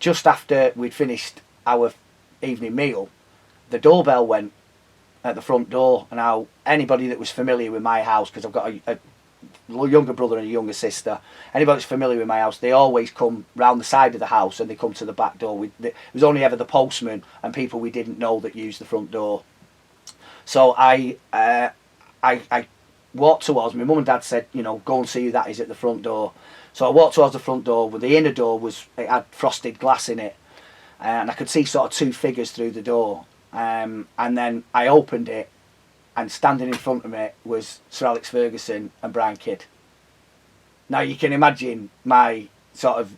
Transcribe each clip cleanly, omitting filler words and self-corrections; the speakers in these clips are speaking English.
just after we'd finished our evening meal, the doorbell went at the front door. And now anybody that was familiar with my house, because I've got a younger brother and a younger sister, anybody that's familiar with my house, they always come round the side of the house and they come to the back door. It was only ever the postman and people we didn't know that used the front door. So I walked towards, my mum and dad said, you know, go and see who that is at the front door. So I walked towards the front door. Well, the inner door it had frosted glass in it, and I could see sort of two figures through the door. And then I opened it, and standing in front of me was Sir Alex Ferguson and Brian Kidd. Now you can imagine my sort of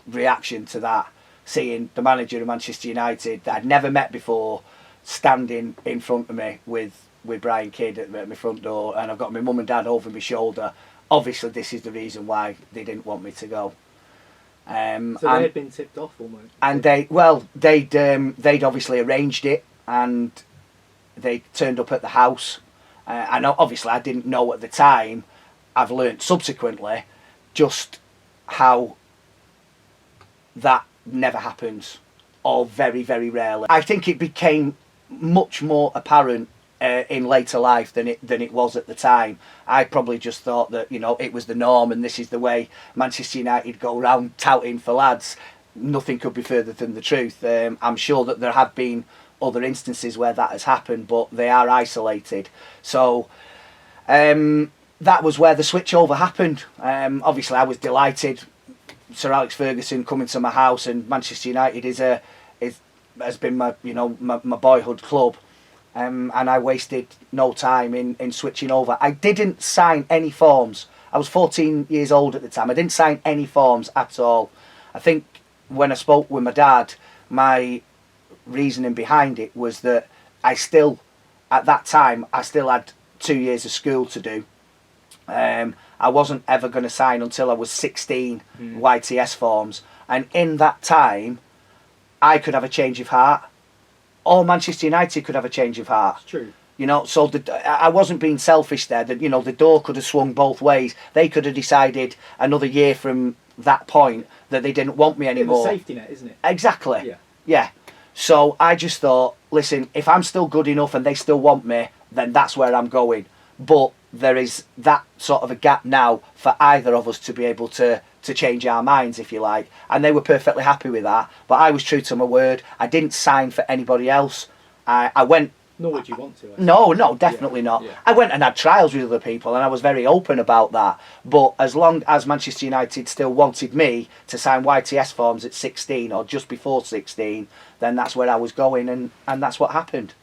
reaction to that, seeing the manager of Manchester United that I'd never met before standing in front of me with Brian Kidd at my front door, and I've got my mum and dad over my shoulder. Obviously this is the reason why they didn't want me to go. So they had been tipped off almost. And they'd obviously arranged it, and they turned up at the house. And obviously I didn't know at the time. I've learnt subsequently just how that never happens, or very, very rarely. I think it became much more apparent in later life than it was at the time. I probably just thought that, you know, it was the norm and this is the way Manchester United go around touting for lads. Nothing could be further from the truth. I'm sure that there have been other instances where that has happened, but they are isolated. So that was where the switch over happened. Obviously I was delighted. Sir Alex Ferguson coming to my house, and Manchester United has been my boyhood club. And I wasted no time in switching over. I didn't sign any forms. I was 14 years old at the time. I didn't sign any forms at all. I think when I spoke with my dad, my reasoning behind it was that at that time, I still had 2 years of school to do. I wasn't ever going to sign until I was 16 YTS forms. And in that time, I could have a change of heart. Or Manchester United could have a change of heart. It's true. You know, so I wasn't being selfish there. That, you know, the door could have swung both ways. They could have decided another year from that point that they didn't want me anymore. It's a safety net, isn't it? Exactly. Yeah. So I just thought, listen, if I'm still good enough and they still want me, then that's where I'm going. But there is that sort of a gap now for either of us to be able to change our minds, if you like. And they were perfectly happy with that. But I was true to my word. I didn't sign for anybody else. I went... Nor would you want to. No, definitely not. Yeah. I went and had trials with other people, and I was very open about that. But as long as Manchester United still wanted me to sign YTS forms at 16 or just before 16, then that's where I was going, and that's what happened.